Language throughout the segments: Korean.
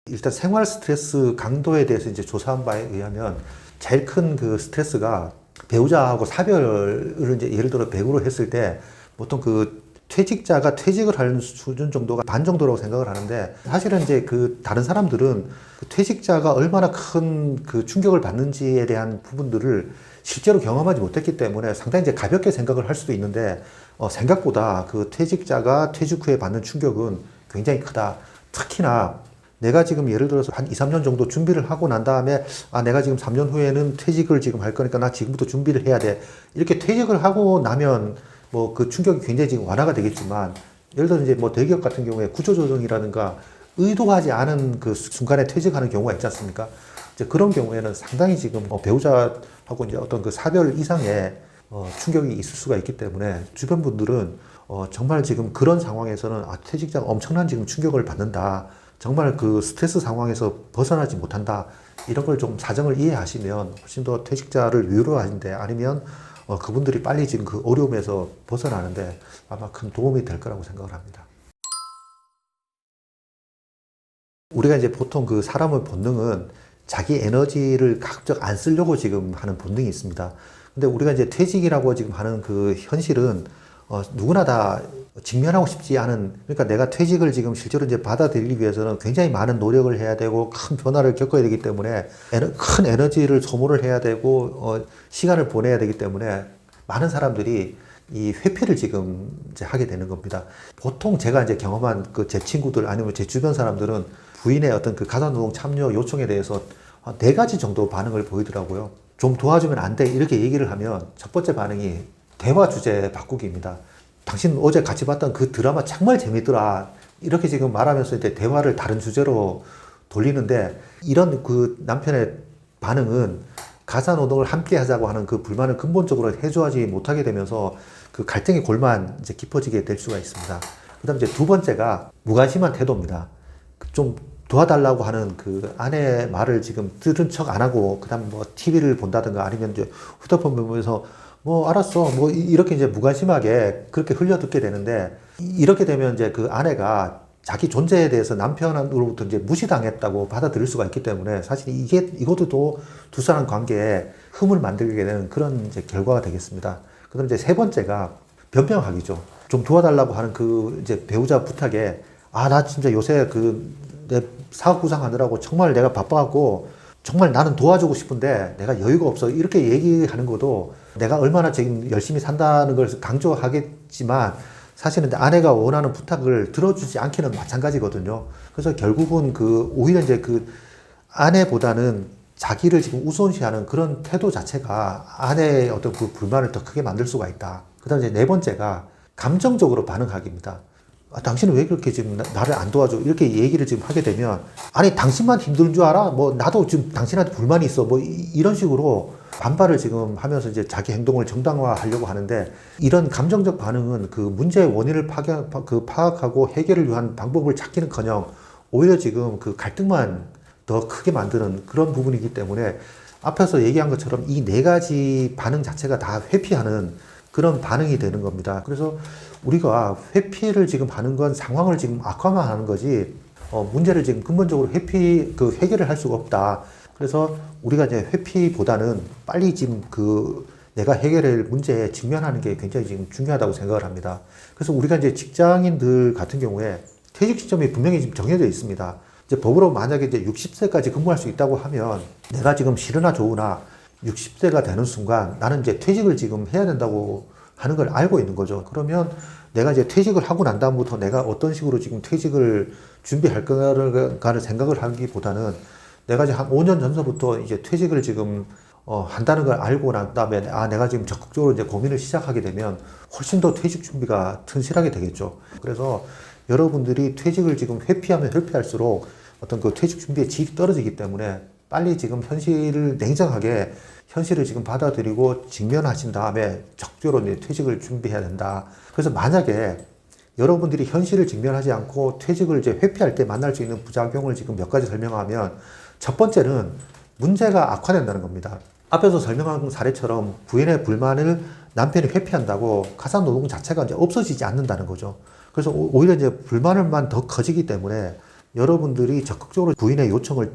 일단 생활 스트레스 강도에 대해서 이제 조사한 바에 의하면 제일 큰 그 스트레스가 배우자하고 사별을 이제 예를 들어 배우로 했을 때 보통 그 퇴직자가 퇴직을 하는 수준 정도가 반 정도라고 생각을 하는데, 사실은 이제 그 다른 사람들은 그 퇴직자가 얼마나 큰 그 충격을 받는지에 대한 부분들을 실제로 경험하지 못했기 때문에 상당히 이제 가볍게 생각을 할 수도 있는데, 생각보다 그 퇴직자가 퇴직 후에 받는 충격은 굉장히 크다. 특히나 내가 지금 예를 들어서 한 2, 3년 정도 준비를 하고 난 다음에 내가 지금 3년 후에는 퇴직을 지금 할 거니까 나 지금부터 준비를 해야 돼. 이렇게 퇴직을 하고 나면 뭐 그 충격이 굉장히 지금 완화가 되겠지만, 예를 들어 이제 뭐 대기업 같은 경우에 구조조정이라든가 의도하지 않은 그 순간에 퇴직하는 경우가 있지 않습니까? 이제 그런 경우에는 상당히 지금 배우자하고 이제 어떤 그 사별 이상의 충격이 있을 수가 있기 때문에, 주변 분들은 정말 지금 그런 상황에서는 퇴직자가 엄청난 지금 충격을 받는다. 정말 그 스트레스 상황에서 벗어나지 못한다. 이런 걸 좀 사정을 이해하시면 훨씬 더 퇴직자를 위로하는데, 아니면 그분들이 빨리 지금 그 어려움에서 벗어나는데 아마 큰 도움이 될 거라고 생각을 합니다. 우리가 이제 보통 그 사람의 본능은 자기 에너지를 가급적 안 쓰려고 지금 하는 본능이 있습니다. 근데 우리가 이제 퇴직이라고 지금 하는 그 현실은 누구나 다 직면하고 싶지 않은, 그러니까 내가 퇴직을 지금 실제로 이제 받아들이기 위해서는 굉장히 많은 노력을 해야 되고 큰 변화를 겪어야 되기 때문에 큰 에너지를 소모를 해야 되고 시간을 보내야 되기 때문에 많은 사람들이 이 회피를 지금 이제 하게 되는 겁니다. 보통 제가 이제 경험한 그 제 친구들 아니면 제 주변 사람들은 부인의 어떤 그 가사노동 참여 요청에 대해서 4가지 정도 반응을 보이더라고요. 좀 도와주면 안 돼, 이렇게 얘기를 하면 첫 번째 반응이 대화 주제 바꾸기입니다. 당신 어제 같이 봤던 그 드라마 정말 재밌더라. 이렇게 지금 말하면서 이제 대화를 다른 주제로 돌리는데, 이런 그 남편의 반응은 가사 노동을 함께 하자고 하는 그 불만을 근본적으로 해소하지 못하게 되면서 그 갈등의 골만 이제 깊어지게 될 수가 있습니다. 그 다음 이제 두 번째가 무관심한 태도입니다. 좀 도와달라고 하는 그 아내의 말을 지금 들은 척 안 하고, 그 다음 뭐 TV를 본다든가 아니면 이제 휴대폰 보면서 뭐 알았어 뭐 이렇게 이제 무관심하게 그렇게 흘려듣게 되는데, 이렇게 되면 이제 그 아내가 자기 존재에 대해서 남편으로부터 이제 무시당했다고 받아들일 수가 있기 때문에, 사실 이것도 또 두 사람 관계에 흠을 만들게 되는 그런 이제 결과가 되겠습니다. 그다음 이제 세 번째가 변명하기죠. 좀 도와달라고 하는 그 이제 배우자 부탁에 나 진짜 요새 내 사업 구상하느라고 정말 내가 바빠갖고 정말 나는 도와주고 싶은데 내가 여유가 없어, 이렇게 얘기하는 것도 내가 얼마나 지금 열심히 산다는 걸 강조하겠지만, 사실은 아내가 원하는 부탁을 들어주지 않기는 마찬가지거든요. 그래서 결국은 오히려 이제 아내보다는 자기를 지금 우선시하는 그런 태도 자체가 아내의 어떤 그 불만을 더 크게 만들 수가 있다. 그 다음에 이제 네 번째가 감정적으로 반응하기입니다. 당신은 왜 그렇게 지금 나를 안 도와줘? 이렇게 얘기를 지금 하게 되면, 아니, 당신만 힘든 줄 알아? 뭐, 나도 지금 당신한테 불만이 있어. 뭐, 이런 식으로 반발을 지금 하면서 이제 자기 행동을 정당화하려고 하는데, 이런 감정적 반응은 그 문제의 원인을 파악하고 해결을 위한 방법을 찾기는 커녕 오히려 지금 그 갈등만 더 크게 만드는 그런 부분이기 때문에, 앞에서 얘기한 것처럼 이 4가지 반응 자체가 다 회피하는 그런 반응이 되는 겁니다. 그래서 우리가 회피를 지금 하는 건 상황을 지금 악화만 하는 거지, 문제를 지금 근본적으로 해결을 할 수가 없다. 그래서 우리가 이제 회피보다는 빨리 지금 내가 해결할 문제에 직면하는 게 굉장히 지금 중요하다고 생각을 합니다. 그래서 우리가 이제 직장인들 같은 경우에 퇴직 시점이 분명히 지금 정해져 있습니다. 이제 법으로 만약에 이제 60세까지 근무할 수 있다고 하면, 내가 지금 싫으나 좋으나 60세가 되는 순간 나는 이제 퇴직을 지금 해야 된다고 하는 걸 알고 있는 거죠. 그러면 내가 이제 퇴직을 하고 난 다음부터 내가 어떤 식으로 지금 퇴직을 준비할 거를 생각을 하기보다는, 내가 이제 한 5년 전서부터 이제 퇴직을 지금 한다는 걸 알고 난 다음에 내가 지금 적극적으로 이제 고민을 시작하게 되면 훨씬 더 퇴직 준비가 튼실하게 되겠죠. 그래서 여러분들이 퇴직을 지금 회피하면 회피할수록 어떤 그 퇴직 준비의 질이 떨어지기 때문에, 빨리 지금 현실을 냉정하게 현실을 지금 받아들이고 직면하신 다음에 적극적으로 이제 퇴직을 준비해야 된다. 그래서 만약에 여러분들이 현실을 직면하지 않고 퇴직을 이제 회피할 때 만날 수 있는 부작용을 지금 몇 가지 설명하면, 첫 번째는 문제가 악화된다는 겁니다. 앞에서 설명한 사례처럼 부인의 불만을 남편이 회피한다고 가사 노동 자체가 이제 없어지지 않는다는 거죠. 그래서 오히려 이제 불만을만 더 커지기 때문에 여러분들이 적극적으로 부인의 요청을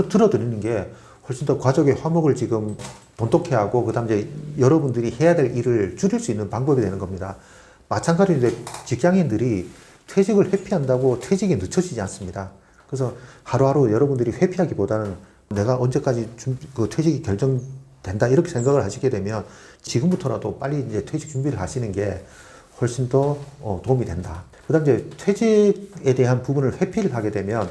들어드리는 게 훨씬 더 가족의 화목을 지금 돈독해 하고, 그 다음 이제 여러분들이 해야 될 일을 줄일 수 있는 방법이 되는 겁니다. 마찬가지로 이제 직장인들이 퇴직을 회피한다고 퇴직이 늦춰지지 않습니다. 그래서 하루하루 여러분들이 회피하기보다는 내가 언제까지 퇴직이 결정된다 이렇게 생각을 하시게 되면 지금부터라도 빨리 이제 퇴직 준비를 하시는 게 훨씬 더 도움이 된다. 그 다음 이제 퇴직에 대한 부분을 회피를 하게 되면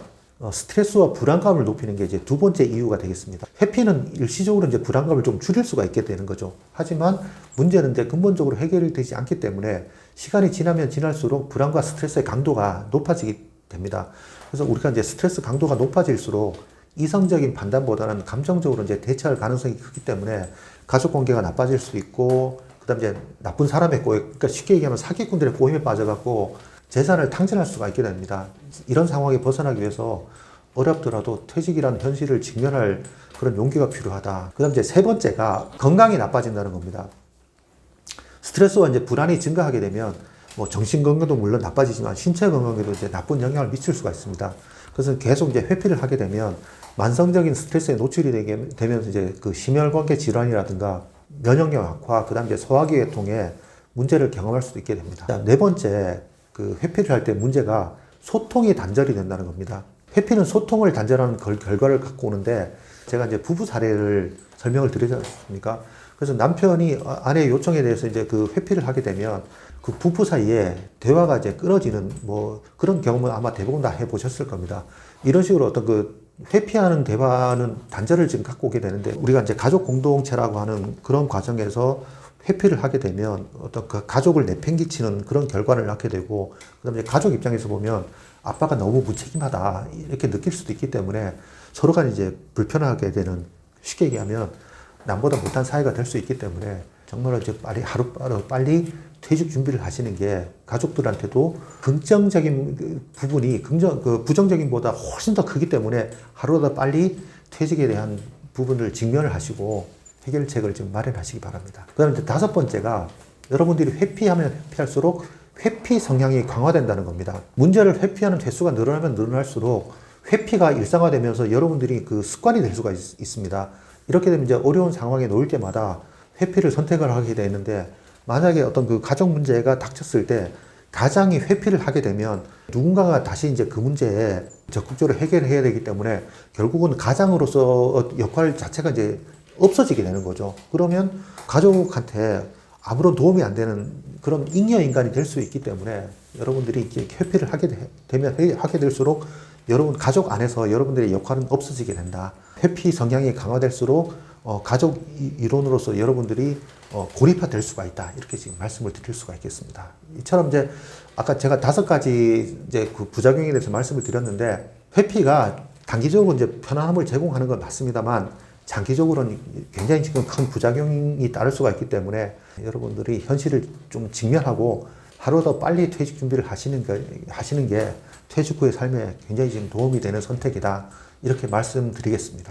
스트레스와 불안감을 높이는 게 이제 두 번째 이유가 되겠습니다. 회피는 일시적으로 이제 불안감을 좀 줄일 수가 있게 되는 거죠. 하지만 문제는 이제 근본적으로 해결되지 않기 때문에 시간이 지나면 지날수록 불안과 스트레스의 강도가 높아지게 됩니다. 그래서 우리가 이제 스트레스 강도가 높아질수록 이성적인 판단보다는 감정적으로 이제 대처할 가능성이 크기 때문에 가족 관계가 나빠질 수 있고, 그 다음 이제 나쁜 사람의 꼬임, 그러니까 쉽게 얘기하면 사기꾼들의 꼬임에 빠져갖고 재산을 탕진할 수가 있게 됩니다. 이런 상황에 벗어나기 위해서 어렵더라도 퇴직이라는 현실을 직면할 그런 용기가 필요하다. 그 다음 이제 세 번째가 건강이 나빠진다는 겁니다. 스트레스와 이제 불안이 증가하게 되면 뭐 정신 건강도 물론 나빠지지만 신체 건강에도 이제 나쁜 영향을 미칠 수가 있습니다. 그래서 계속 이제 회피를 하게 되면 만성적인 스트레스에 노출이 되면서 이제 그 심혈관계 질환이라든가 면역력 악화, 그 다음 이제 소화기계통에 문제를 경험할 수도 있게 됩니다. 네 번째, 그 회피를 할 때 문제가 소통이 단절이 된다는 겁니다. 회피는 소통을 단절하는 결과를 갖고 오는데, 제가 이제 부부 사례를 설명을 드리지 않습니까? 그래서 남편이 아내의 요청에 대해서 이제 그 회피를 하게 되면 그 부부 사이에 대화가 이제 끊어지는 뭐 그런 경험은 아마 대부분 다 해보셨을 겁니다. 이런 식으로 어떤 그 회피하는 대화는 단절을 지금 갖고 오게 되는데, 우리가 이제 가족 공동체라고 하는 그런 과정에서 회피를 하게 되면 어떤 그 가족을 내팽개치는 그런 결과를 낳게 되고, 그 다음에 가족 입장에서 보면 아빠가 너무 무책임하다 이렇게 느낄 수도 있기 때문에 서로 간에 이제 불편하게 되는, 쉽게 얘기하면 남보다 못한 사이가 될 수 있기 때문에 정말로 이제 빨리 퇴직 준비를 하시는 게 가족들한테도 긍정적인 부분이 부정적인보다 훨씬 더 크기 때문에 하루보다 빨리 퇴직에 대한 부분을 직면을 하시고 해결책을 좀 마련하시기 바랍니다. 그 다음에 다섯 번째가 여러분들이 회피하면 회피할수록 회피 성향이 강화된다는 겁니다. 문제를 회피하는 횟수가 늘어나면 늘어날수록 회피가 일상화되면서 여러분들이 그 습관이 될 수가 있습니다. 이렇게 되면 이제 어려운 상황에 놓일 때마다 회피를 선택을 하게 되는데, 만약에 어떤 그 가족 문제가 닥쳤을 때 가장이 회피를 하게 되면 누군가가 다시 이제 그 문제에 적극적으로 해결해야 되기 때문에 결국은 가장으로서 역할 자체가 이제 없어지게 되는 거죠. 그러면 가족한테 아무런 도움이 안 되는 그런 잉여 인간이 될 수 있기 때문에 여러분들이 이렇게 회피를 하게 될수록 여러분 가족 안에서 여러분들의 역할은 없어지게 된다. 회피 성향이 강화될수록 가족 이론으로서 여러분들이 고립화될 수가 있다. 이렇게 지금 말씀을 드릴 수가 있겠습니다. 이처럼 이제 아까 제가 5가지 이제 그 부작용에 대해서 말씀을 드렸는데, 회피가 단기적으로 이제 편안함을 제공하는 건 맞습니다만 장기적으로는 굉장히 지금 큰 부작용이 따를 수가 있기 때문에 여러분들이 현실을 좀 직면하고 하루 더 빨리 퇴직 준비를 하시는 게 퇴직 후의 삶에 굉장히 지금 도움이 되는 선택이다. 이렇게 말씀드리겠습니다.